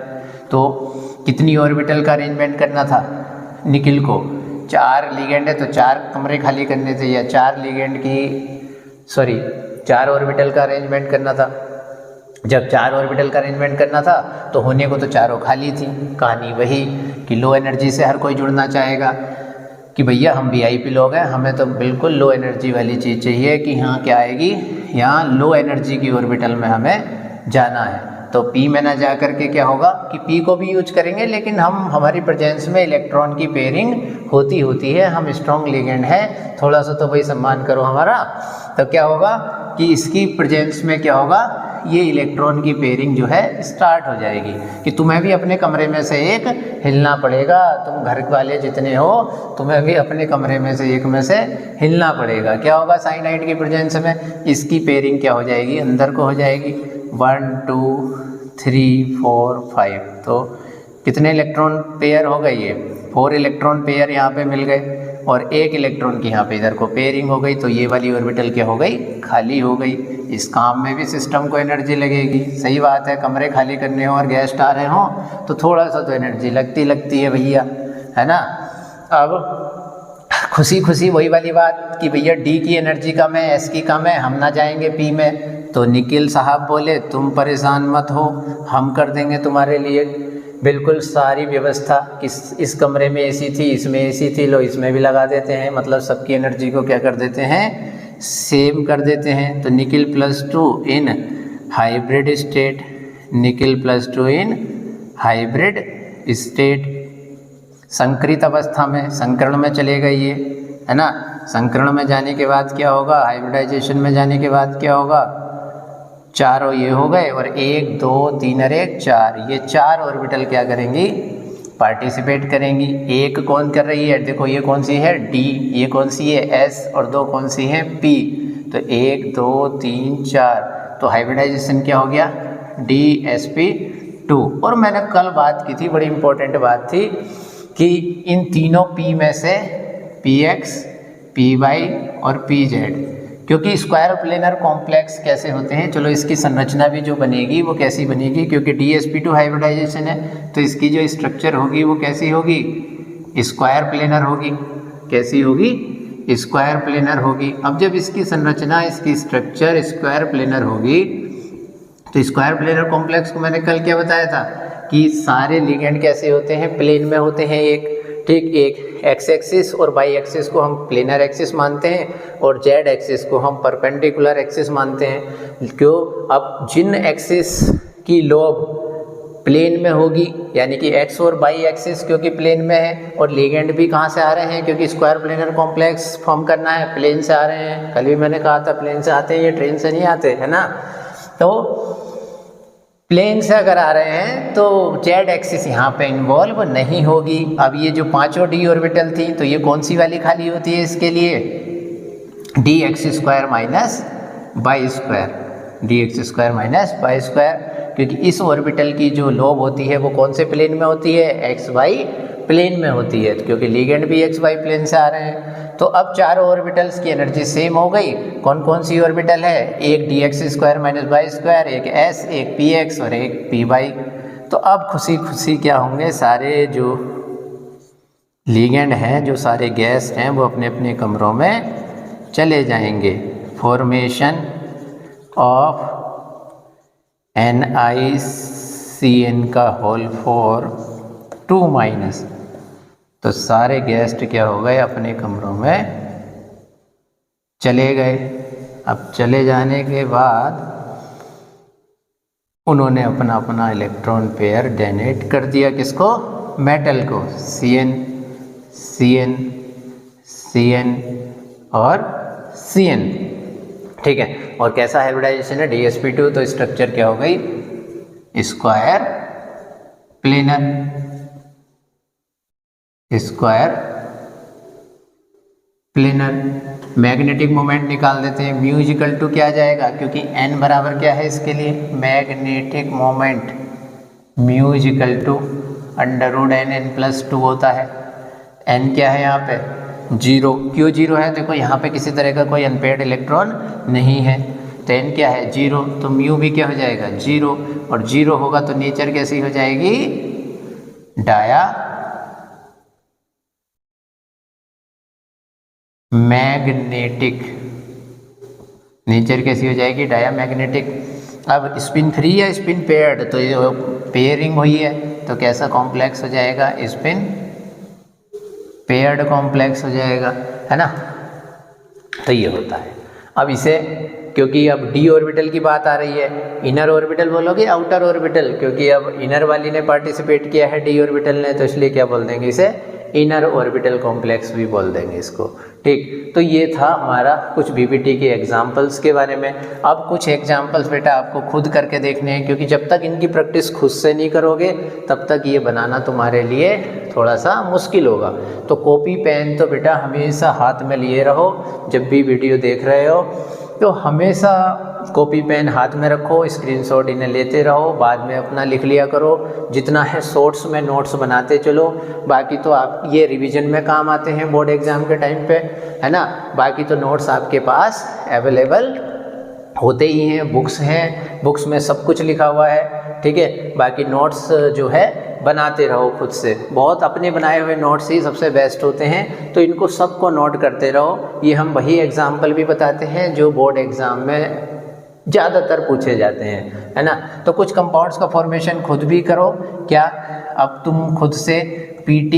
तो कितनी ऑर्बिटल का अरेंजमेंट करना था निकिल को, 4 लिगेंड है तो 4 कमरे खाली करने थे, या 4 ऑर्बिटल का अरेंजमेंट करना था। जब 4 ऑर्बिटल का अरेंजमेंट करना था तो होने को तो चारों खाली थी। कहानी वही कि लो एनर्जी से हर कोई जुड़ना चाहेगा कि भैया हम VIP लोग हैं, हमें तो बिल्कुल लो एनर्जी वाली चीज़ चाहिए कि हाँ क्या आएगी, यहाँ लो एनर्जी की ऑर्बिटल में हमें जाना है। तो P में ना जा करके क्या होगा कि P को भी यूज करेंगे, लेकिन हमारी प्रेजेंस में इलेक्ट्रॉन की पेयरिंग होती है, हम स्ट्रॉन्ग लिगेंड है, थोड़ा सा तो भाई सम्मान करो हमारा। तो क्या होगा कि इसकी प्रेजेंस में क्या होगा, ये इलेक्ट्रॉन की पेयरिंग जो है स्टार्ट हो जाएगी कि तुम्हें भी अपने कमरे में से एक हिलना पड़ेगा, तुम घर वाले जितने हो तुम्हें भी अपने कमरे में से एक में से हिलना पड़ेगा। क्या होगा साइनाइड की प्रेजेंस में, इसकी पेयरिंग क्या हो जाएगी, अंदर को हो जाएगी 1 2 3 4 5। तो कितने इलेक्ट्रॉन पेयर हो गए, ये 4 इलेक्ट्रॉन पेयर यहाँ पे मिल गए और 1 इलेक्ट्रॉन की यहाँ पे इधर को पेयरिंग हो गई, तो ये वाली ऑर्बिटल क्या हो गई, खाली हो गई। इस काम में भी सिस्टम को एनर्जी लगेगी, सही बात है, कमरे खाली करने हो और गेस्ट आ रहे हो तो थोड़ा सा तो एनर्जी लगती है भैया, है ना। अब खुशी वही वाली बात कि भैया D की एनर्जी कम है, S की कम है, हम ना जाएंगे P में। तो निखिल साहब बोले तुम परेशान मत हो, हम कर देंगे तुम्हारे लिए बिल्कुल सारी व्यवस्था। इस कमरे में AC थी, इसमें AC थी, लो इसमें भी लगा देते हैं, मतलब सबकी एनर्जी को क्या कर देते हैं, सेम कर देते हैं। तो nickel +2 in hybrid state, nickel +2 in hybrid state, संकरित अवस्था में, संकरण में चलेगा ये, है ना। संकरण में जाने के बाद क्या होगा, हाइब्रिडाइजेशन में जाने के बाद क्या होगा, चारों ये हो गए और 1 2 3 और 1 4, ये 4 ऑर्बिटल क्या करेंगी, पार्टिसिपेट करेंगी। एक कौन कर रही है, देखो ये कौन सी है D, ये कौन सी है S और 2 कौन सी है P। तो 1 2 3 4, तो हाइब्रिडाइजेशन क्या हो गया DsP2। और मैंने कल बात की थी, बड़ी इंपॉर्टेंट बात थी कि इन तीनों P में से PX PY और PZ, क्योंकि स्क्वायर प्लेनर कॉम्प्लेक्स कैसे होते हैं, चलो इसकी संरचना भी जो बनेगी वो कैसी बनेगी, क्योंकि DsP2 हाइब्रिडाइजेशन है तो इसकी जो स्ट्रक्चर होगी वो कैसी होगी, स्क्वायर प्लेनर होगी। कैसी होगी, स्क्वायर प्लेनर होगी। अब जब इसकी संरचना, इसकी स्ट्रक्चर स्क्वायर प्लेनर होगी तो स्क्वायर प्लेनर कॉम्प्लेक्स को मैंने कल क्या बताया था कि सारे लिगेंड कैसे होते हैं, प्लेन में होते हैं एक, ठीक, एक एक्स एक्सिस और वाई एक्सिस को हम प्लेनर एक्सिस मानते हैं और जेड एक्सिस को हम परपेंडिकुलर एक्सिस मानते हैं। क्यों, अब जिन एक्सिस की लोब प्लेन में होगी, यानी कि एक्स और वाई एक्सिस क्योंकि प्लेन में है, और लिगेंड भी कहाँ से आ रहे हैं, क्योंकि स्क्वायर प्लेनर कॉम्प्लेक्स फॉर्म करना है, प्लेन से आ रहे हैं। कल भी मैंने कहा था प्लेन से आते हैं, ये ट्रेन से नहीं आते, है ना। तो प्लेन से अगर आ रहे हैं तो जेड एक्सिस यहाँ पे इन्वॉल्व नहीं होगी। अब ये जो पांचों D ऑर्बिटल थी तो ये कौन सी वाली खाली होती है इसके लिए, dx² minus y square, dx² minus y square, क्योंकि इस ऑर्बिटल की जो लोब होती है वो कौन से प्लेन में होती है, XY प्लेन में होती है, क्योंकि लिगेंड भी XY प्लेन से आ रहे हैं। तो अब चारों ऑर्बिटल्स की एनर्जी सेम हो गई। कौन कौन सी ऑर्बिटल है, एक dx² माइनस वाई स्क्वायर, एक S, एक px और एक py। तो अब खुशी क्या होंगे, सारे जो लिगेंड हैं, जो सारे गैस हैं, वो अपने अपने कमरों में चले जाएंगे। फॉर्मेशन ऑफ NiCN का होल 4 2 माइनस, तो सारे गेस्ट क्या हो गए, अपने कमरों में चले गए। अब चले जाने के बाद उन्होंने अपना अपना इलेक्ट्रॉन पेयर डोनेट कर दिया, किसको, मेटल को, Cn Cn Cn और Cn, ठीक है। और कैसा हाइब्रिडाइजेशन है, DsP2, तो स्ट्रक्चर क्या हो गई, square planar, square planar. Magnetic moment निकाल देते हैं, म्यू इक्वल टू क्या आ जाएगा, क्योंकि n बराबर क्या है इसके लिए, magnetic moment, mu equal to √n+2 होता है। n क्या है यहाँ पे, 0, क्यों 0 है, देखो यहाँ पे किसी तरह का कोई अनपेयर्ड इलेक्ट्रॉन नहीं है, तो n क्या है, 0, तो म्यू भी क्या हो जाएगा, 0, और 0 होगा तो नेचर कैसी हो जाएगी, डाया मैग्नेटिक, नेचर कैसी हो जाएगी, डाया मैग्नेटिक। अब स्पिन फ्री या स्पिन पेयर्ड, तो ये पेयरिंग हुई है तो कैसा कॉम्प्लेक्स हो जाएगा, स्पिन पेयर्ड कॉम्प्लेक्स हो जाएगा, है ना। तो ये होता है। अब इसे, क्योंकि अब d ऑर्बिटल की बात आ रही है, इनर ऑर्बिटल बोलोगे आउटर ऑर्बिटल, क्योंकि अब इनर वाली ने पार्टिसिपेट किया है d ऑर्बिटल ने, तो इसलिए क्या बोल देंगे इसे, इनर ऑर्बिटल कॉम्प्लेक्स भी बोल देंगे इसको, ठीक। तो ये था हमारा कुछ बीबीटी के एग्जाम्पल्स के बारे में। अब कुछ एग्जाम्पल्स बेटा आपको खुद करके देखने हैं, क्योंकि जब तक इनकी प्रैक्टिस खुद से नहीं करोगे तब तक ये बनाना तुम्हारे लिए थोड़ा सा मुश्किल होगा। तो कॉपी पेन तो बेटा हमेशा हाथ में लिए रहो, जब भी वीडियो देख रहे हो तो हमेशा कॉपी पेन हाथ में रखो, स्क्रीनशॉट इन्हें लेते रहो, बाद में अपना लिख लिया करो, जितना है शॉर्ट्स में नोट्स बनाते चलो। बाकी तो आप ये रिवीजन में काम आते हैं बोर्ड एग्जाम के टाइम पे, है ना। बाकी तो नोट्स आपके पास अवेलेबल होते ही हैं, बुक्स हैं, बुक्स में सब कुछ लिखा हुआ है, ठीक है। बाकी नोट्स जो है बनाते रहो खुद से, बहुत अपने बनाए हुए नोट्स ही सबसे बेस्ट होते हैं, तो इनको सबको नोट करते रहो। ये हम वही एग्जाम्पल भी बताते हैं जो बोर्ड एग्ज़ाम में ज़्यादातर पूछे जाते हैं, है ना। तो कुछ कंपाउंड्स का फॉर्मेशन खुद भी करो, क्या अब तुम खुद से PT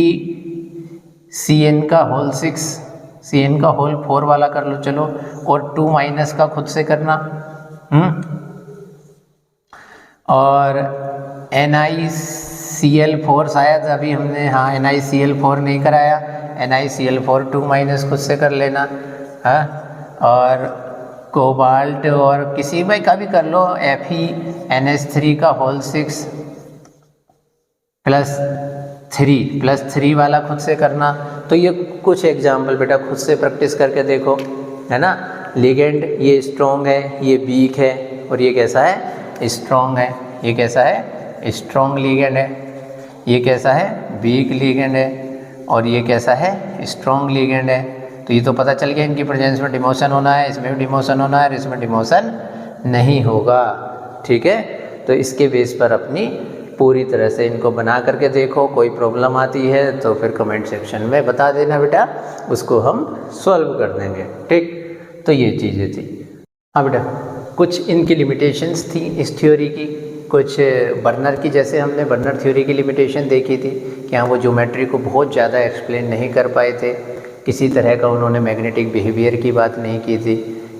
CN का होल 6, CN का होल 4 वाला कर लो चलो, और 2- का खुद से करना, और NiCl4 शायद अभी हमने, हाँ NiCl4 नहीं कराया, NiCl4 2- खुद से कर लेना, हाँ। और कोबाल्ट और किसी में का भी कर लो, FeNH3 का होल 6 +3 वाला खुद से करना। तो ये कुछ एग्जाम्पल बेटा खुद से प्रैक्टिस करके देखो, है ना। लिगेंड ये स्ट्रॉन्ग है, ये वीक है, और ये कैसा है, स्ट्रॉन्ग है, ये कैसा है, स्ट्रॉन्ग लिगेंड है, ये कैसा है, वीक लिगेंड है, और ये कैसा है, स्ट्रॉन्ग लिगेंड है। तो ये तो पता चल गया इनकी प्रेजेंस में डिमोशन होना है, इसमें भी डिमोशन होना है, और इसमें डिमोशन नहीं होगा, ठीक है। तो इसके बेस पर अपनी पूरी तरह से इनको बना करके देखो, कोई प्रॉब्लम आती है तो फिर कमेंट सेक्शन में बता देना बेटा, उसको हम सॉल्व कर देंगे, ठीक। तो ये चीज़ें थी। हाँ बेटा, कुछ इनकी लिमिटेशंस थी इस थ्योरी की, कुछ बर्नर की, जैसे हमने बर्नर थ्योरी की लिमिटेशन देखी थी कि हाँ वो ज्योमेट्री को बहुत ज़्यादा एक्सप्लेन नहीं कर पाए थे, किसी तरह का उन्होंने मैग्नेटिक बिहेवियर की बात नहीं की थी,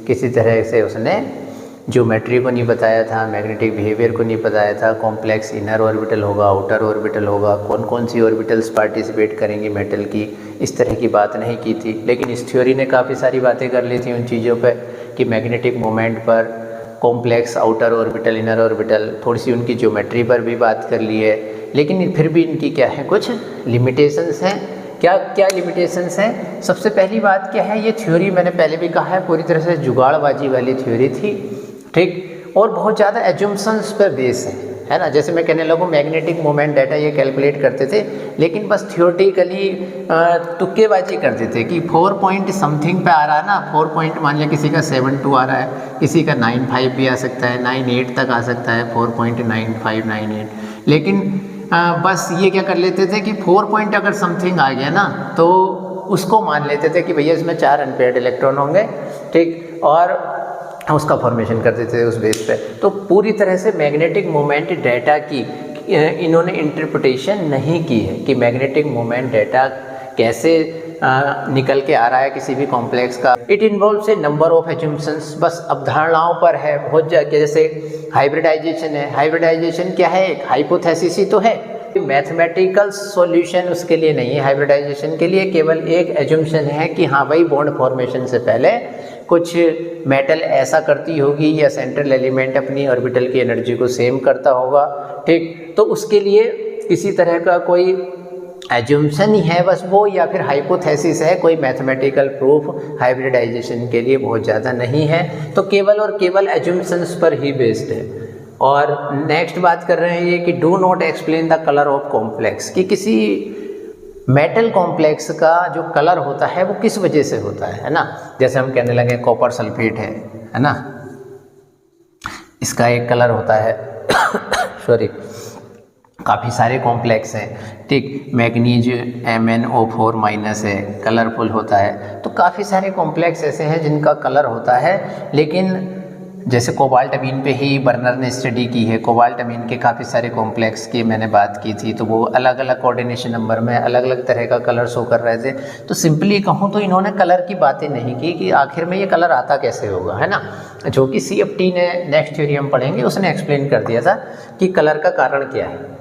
किसी तरह से उसने ज्योमेट्री को नहीं बताया था, मैग्नेटिक बिहेवियर को नहीं बताया था, कॉम्प्लेक्स इनर ऑर्बिटल होगा, आउटर ऑर्बिटल होगा, कौन कौन सी ऑर्बिटल्स पार्टिसिपेट करेंगी मेटल की, इस तरह की बात नहीं की थी। लेकिन इस थ्योरी ने काफ़ी सारी बातें कर ली थी उन चीज़ों पर कि मैग्नेटिक मोमेंट पर, complex outer orbital, inner orbital, थोड़ी सी उनकी ज्योमेट्री पर भी बात कर ली है। लेकिन फिर भी इनकी क्या है, कुछ लिमिटेशंस हैं। क्या क्या लिमिटेशंस हैं? सबसे पहली बात क्या है, ये थ्योरी मैंने पहले भी कहा है पूरी तरह से जुगाड़बाजी वाली थ्योरी थी, ठीक, और बहुत ज़्यादा एजम्पशंस पर बेस है ना। जैसे मैं कहने लगूँ मैग्नेटिक मोमेंट डाटा ये कैलकुलेट करते थे, लेकिन बस थियोरेटिकली तुक्केबाजी करते थे कि 4 पॉइंट समथिंग पे आ रहा है ना, 4 पॉइंट मान लिया किसी का 7.2 आ रहा है, किसी का 9.5 भी आ सकता है, 9.8 तक आ सकता है, 4.95, 9.8। लेकिन बस ये क्या कर लेते थे कि 4 पॉइंट अगर समथिंग आ गया ना तो उसको मान लेते थे कि भैया इसमें 4 अनपेयर्ड इलेक्ट्रॉन होंगे, ठीक, और उसका फॉर्मेशन कर देते थे उस बेस पे। तो पूरी तरह से मैग्नेटिक मोमेंट डाटा की इन्होंने इंटरप्रिटेशन नहीं की है कि मैग्नेटिक मोमेंट डाटा कैसे निकल के आ रहा है किसी भी कॉम्प्लेक्स का। It involves a number of assumptions, बस अवधारणाओं पर है बहुत जैसे हाइब्रिडाइजेशन है। हाइब्रिडाइजेशन क्या है? एक हाइपोथेसिस ही तो है, मैथमेटिकल सॉल्यूशन उसके लिए नहीं है। हाइब्रिडाइजेशन के लिए केवल एक एज्यूम्शन है कि हाँ भाई बॉन्ड फॉर्मेशन से पहले कुछ मेटल ऐसा करती होगी या सेंट्रल एलिमेंट अपनी ऑर्बिटल की एनर्जी को सेम करता होगा, ठीक। तो उसके लिए किसी तरह का कोई एज्यूम्शन ही है बस वो, या फिर हाइपोथेसिस है, कोई मैथमेटिकल प्रूफ हाइब्रिडाइजेशन के लिए बहुत ज़्यादा नहीं है, तो केवल और केवल एज्यूम्शंस पर ही बेस्ड है। और नेक्स्ट बात कर रहे हैं ये कि do not explain the colour of complex, कि किसी मेटल कॉम्प्लेक्स का जो कलर होता है वो किस वजह से होता है ना। जैसे हम कहने लगे कॉपर सल्फेट है ना, इसका एक कलर होता है सॉरी, काफ़ी सारे कॉम्प्लेक्स हैं, ठीक। मैग्नीज MnO4 माइनस है, कलरफुल होता है। तो काफ़ी सारे कॉम्प्लेक्स ऐसे हैं जिनका कलर होता है, लेकिन जैसे कोबाल्ट अमीन पे ही बर्नर ने स्टडी की है। कोबाल्ट अमीन के काफ़ी सारे कॉम्प्लेक्स की मैंने बात की थी, तो वो अलग अलग कोऑर्डिनेशन नंबर में अलग अलग तरह का कलर शो कर रहे थे। तो सिंपली कहूँ तो इन्होंने कलर की बातें नहीं की कि आखिर में ये कलर आता कैसे होगा, है ना, जो कि CFT ने नेक्स्ट थ्योरी हम पढ़ेंगे उसने एक्सप्लेन कर दिया था कि कलर का कारण क्या है।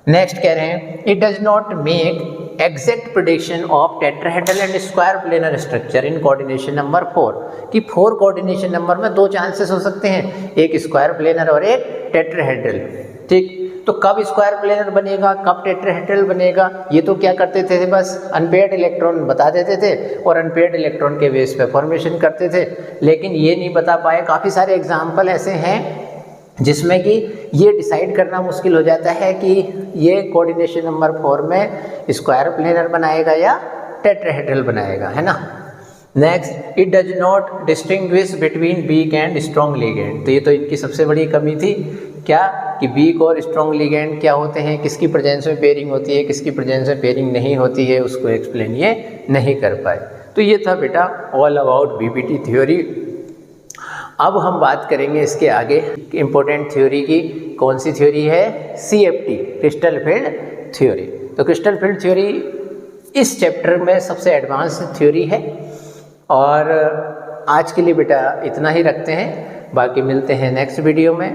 नेक्स्ट कह रहे हैं it does not make exact prediction of tetrahedral and square planar structure in coordination number 4, कि 4 कोऑर्डिनेशन नंबर में 2 चांसेस हो सकते हैं, एक स्क्वायर प्लेनर और एक टेट्राहेड्रल, ठीक। तो कब स्क्वायर प्लेनर बनेगा, कब टेट्राहेड्रल बनेगा, ये तो क्या करते थे बस अनपेयर्ड इलेक्ट्रॉन बता देते थे और अनपेयर्ड इलेक्ट्रॉन के बेस पे फॉर्मेशन करते थे, लेकिन ये नहीं बता पाए। काफ़ी सारे एग्जाम्पल ऐसे हैं जिसमें कि ये डिसाइड करना मुश्किल हो जाता है कि ये कोऑर्डिनेशन नंबर 4 में स्क्वायर प्लेनर बनाएगा या टेट्राहेड्रल बनाएगा, है ना। Next it does not distinguish between weak and strong ligand, तो ये तो इनकी सबसे बड़ी कमी थी क्या, कि वीक और स्ट्रॉन्ग लिगेंड क्या होते हैं, किसकी प्रेजेंस में पेयरिंग होती है, किसकी प्रेजेंस में पेयरिंग नहीं होती है, उसको एक्सप्लेन ये नहीं कर पाए। तो ये था बेटा ऑल अबाउट BBT थ्योरी। अब हम बात करेंगे इसके आगे इम्पोर्टेंट थ्योरी की। कौन सी थ्योरी है? CFT, crystal field theory. तो क्रिस्टल फील्ड थ्योरी इस चैप्टर में सबसे एडवांस थ्योरी है। और आज के लिए बेटा इतना ही रखते हैं, बाकी मिलते हैं नेक्स्ट वीडियो में।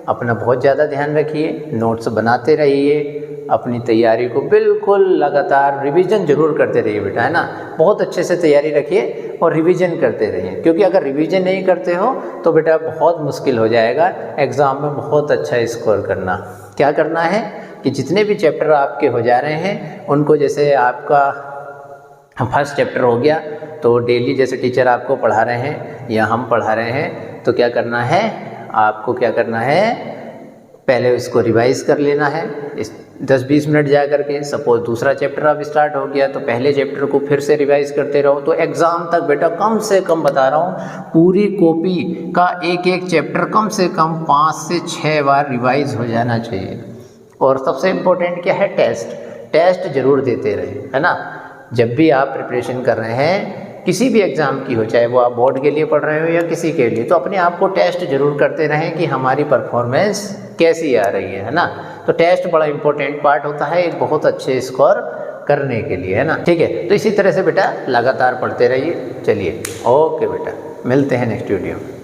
अपना बहुत ज़्यादा ध्यान रखिए, नोट्स बनाते रहिए, अपनी तैयारी को बिल्कुल लगातार रिवीजन जरूर करते रहिए बेटा, है ना। बहुत अच्छे से तैयारी रखिए और रिवीजन करते रहिए, क्योंकि अगर रिवीजन नहीं करते हो तो बेटा बहुत मुश्किल हो जाएगा एग्ज़ाम में बहुत अच्छा स्कोर करना। क्या करना है कि जितने भी चैप्टर आपके हो जा रहे हैं उनको, जैसे आपका फर्स्ट चैप्टर हो गया तो डेली जैसे टीचर आपको पढ़ा रहे हैं या हम पढ़ा रहे हैं, तो क्या करना है आपको, क्या करना है, पहले उसको रिवाइज कर लेना है 10-20 मिनट जा करके। सपोज दूसरा चैप्टर अब स्टार्ट हो गया तो पहले चैप्टर को फिर से रिवाइज करते रहो। तो एग्ज़ाम तक बेटा कम से कम बता रहा हूँ पूरी कॉपी का एक एक चैप्टर कम से कम 5 से 6 बार रिवाइज हो जाना चाहिए। और सबसे इम्पोर्टेंट क्या है, टेस्ट जरूर देते रहे, है ना। जब भी आप प्रिपरेशन कर रहे हैं किसी भी एग्ज़ाम की हो, चाहे वो आप बोर्ड के लिए पढ़ रहे हो या किसी के लिए, तो अपने आप को टेस्ट जरूर करते रहें कि हमारी परफॉर्मेंस कैसी आ रही है ना। तो टेस्ट बड़ा इंपॉर्टेंट पार्ट होता है एक बहुत अच्छे स्कोर करने के लिए, है ना। ठीक है, तो इसी तरह से बेटा लगातार पढ़ते रहिए। चलिए ओके बेटा, मिलते हैं नेक्स्ट वीडियो में।